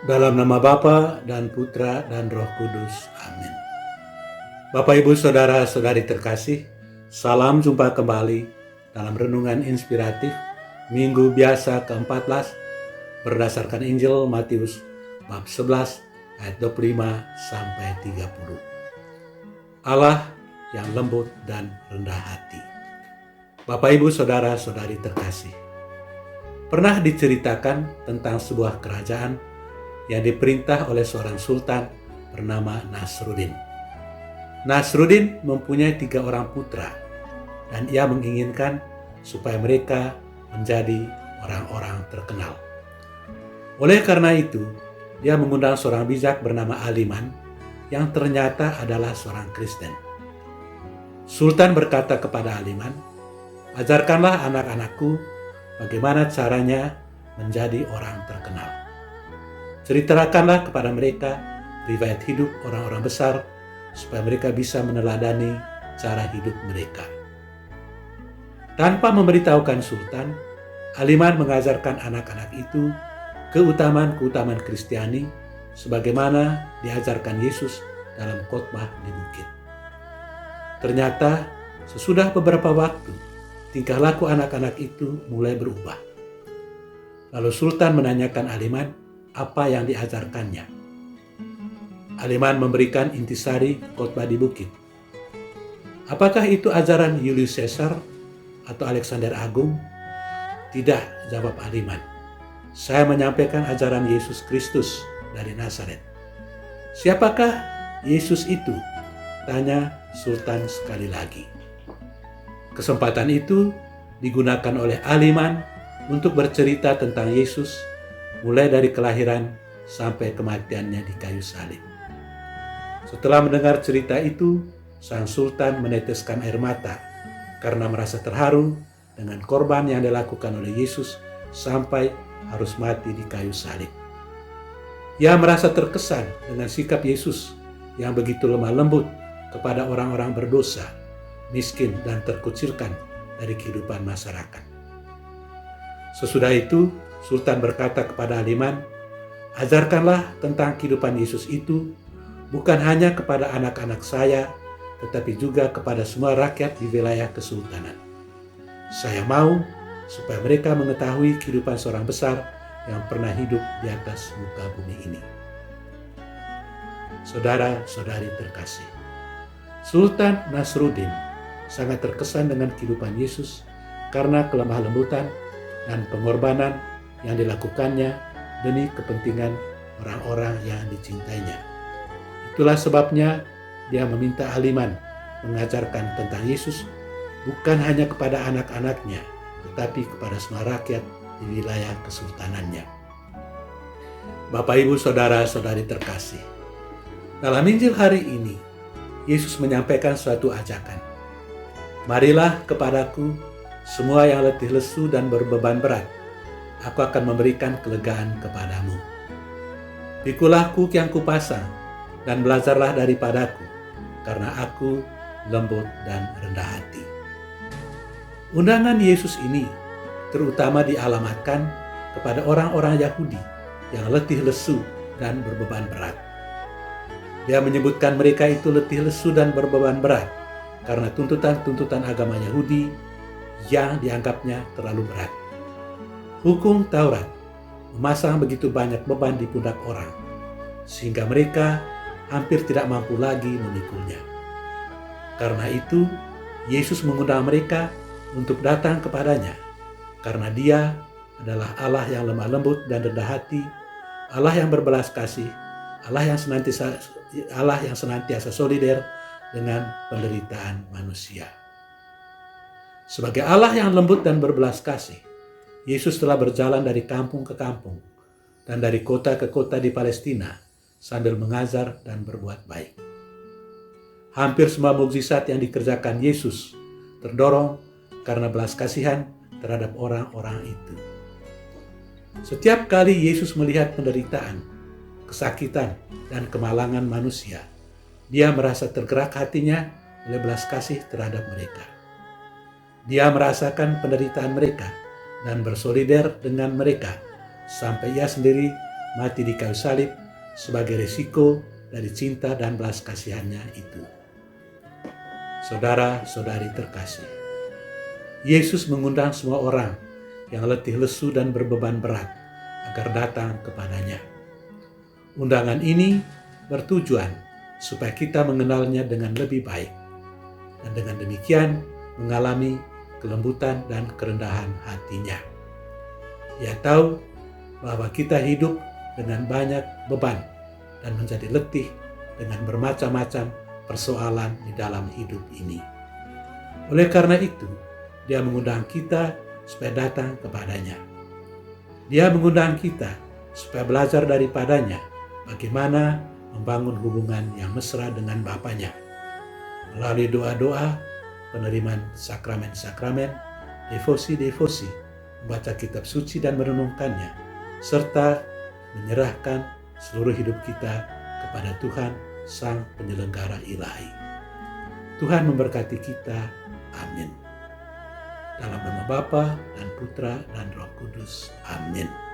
Dalam nama Bapa dan Putra dan Roh Kudus. Amin. Bapak, Ibu, Saudara-saudari terkasih, salam jumpa kembali dalam Renungan Inspiratif Minggu Biasa ke-14 berdasarkan Injil Matius bab 11 ayat 25 sampai 30. Allah yang lembut dan rendah hati. Bapak, Ibu, Saudara-saudari terkasih, pernah diceritakan tentang sebuah kerajaan yang diperintah oleh seorang sultan bernama Nasruddin. Nasruddin mempunyai 3 orang putra dan ia menginginkan supaya mereka menjadi orang-orang terkenal. Oleh karena itu, dia mengundang seorang bijak bernama Aliman yang ternyata adalah seorang Kristen. Sultan berkata kepada Aliman, "Ajarkanlah anak-anakku bagaimana caranya menjadi orang terkenal. Ceritakanlah kepada mereka riwayat hidup orang-orang besar supaya mereka bisa meneladani cara hidup mereka." Tanpa memberitahukan Sultan, Aliman mengajarkan anak-anak itu keutamaan-keutamaan Kristiani sebagaimana diajarkan Yesus dalam khotbah di bukit. Ternyata sesudah beberapa waktu, tingkah laku anak-anak itu mulai berubah. Lalu Sultan menanyakan Aliman apa yang diajarkannya. Aliman memberikan intisari khotbah di bukit. "Apakah itu ajaran Julius Caesar atau Alexander Agung?" "Tidak," jawab Aliman. "Saya menyampaikan ajaran Yesus Kristus dari Nazaret." "Siapakah Yesus itu?" tanya Sultan sekali lagi. Kesempatan itu digunakan oleh Aliman untuk bercerita tentang Yesus mulai dari kelahiran sampai kematiannya di kayu salib. Setelah mendengar cerita itu, sang sultan meneteskan air mata karena merasa terharu dengan korban yang dilakukan oleh Yesus sampai harus mati di kayu salib. Ia merasa terkesan dengan sikap Yesus yang begitu lemah lembut kepada orang-orang berdosa, miskin, dan terkucilkan dari kehidupan masyarakat. Sesudah itu, Sultan berkata kepada Aliman, "Ajarkanlah tentang kehidupan Yesus itu bukan hanya kepada anak-anak saya, tetapi juga kepada semua rakyat di wilayah kesultanan. Saya mau supaya mereka mengetahui kehidupan seorang besar yang pernah hidup di atas muka bumi ini." Saudara-saudari terkasih, Sultan Nasruddin sangat terkesan dengan kehidupan Yesus karena kelemah lembutan dan pengorbanan yang dilakukannya demi kepentingan orang-orang yang dicintainya. Itulah sebabnya dia meminta Aliman mengajarkan tentang Yesus bukan hanya kepada anak-anaknya, tetapi kepada semua rakyat di wilayah kesultanannya. Bapak, Ibu, Saudara-saudari terkasih, dalam Injil hari ini, Yesus menyampaikan suatu ajakan. "Marilah kepadaku semua yang letih lesu dan berbeban berat, aku akan memberikan kelegaan kepadamu. Pikulah kuk yang kupasang, dan belajarlah daripadaku, karena aku lembut dan rendah hati." Undangan Yesus ini terutama dialamatkan kepada orang-orang Yahudi yang letih lesu dan berbeban berat. Dia menyebutkan mereka itu letih lesu dan berbeban berat karena tuntutan-tuntutan agama Yahudi yang dianggapnya terlalu berat. Hukum Taurat memasang begitu banyak beban di pundak orang, sehingga mereka hampir tidak mampu lagi memikulnya. Karena itu, Yesus mengundang mereka untuk datang kepadanya, karena Dia adalah Allah yang lemah lembut dan rendah hati, Allah yang berbelas kasih, Allah yang senantiasa solider dengan penderitaan manusia. Sebagai Allah yang lembut dan berbelas kasih, Yesus telah berjalan dari kampung ke kampung dan dari kota ke kota di Palestina sambil mengajar dan berbuat baik. Hampir semua mukjizat yang dikerjakan Yesus terdorong karena belas kasihan terhadap orang-orang itu. Setiap kali Yesus melihat penderitaan, kesakitan, dan kemalangan manusia, Dia merasa tergerak hatinya oleh belas kasih terhadap mereka. Dia merasakan penderitaan mereka dan bersolider dengan mereka sampai Ia sendiri mati di kayu salib sebagai resiko dari cinta dan belas kasihannya itu. Saudara-saudari terkasih, Yesus mengundang semua orang yang letih lesu dan berbeban berat agar datang kepadanya. Undangan ini bertujuan supaya kita mengenalnya dengan lebih baik, dan dengan demikian mengalami kelembutan dan kerendahan hatinya. Ia tahu bahwa kita hidup dengan banyak beban dan menjadi letih dengan bermacam-macam persoalan di dalam hidup ini. Oleh karena itu, Dia mengundang kita supaya datang kepadanya. Dia mengundang kita supaya belajar daripadanya bagaimana membangun hubungan yang mesra dengan Bapanya. Melalui doa-doa, penerimaan sakramen-sakramen, devosi-devosi, membaca kitab suci dan merenungkannya, serta menyerahkan seluruh hidup kita kepada Tuhan, Sang Penyelenggara Ilahi. Tuhan memberkati kita. Amin. Dalam nama Bapa dan Putra dan Roh Kudus. Amin.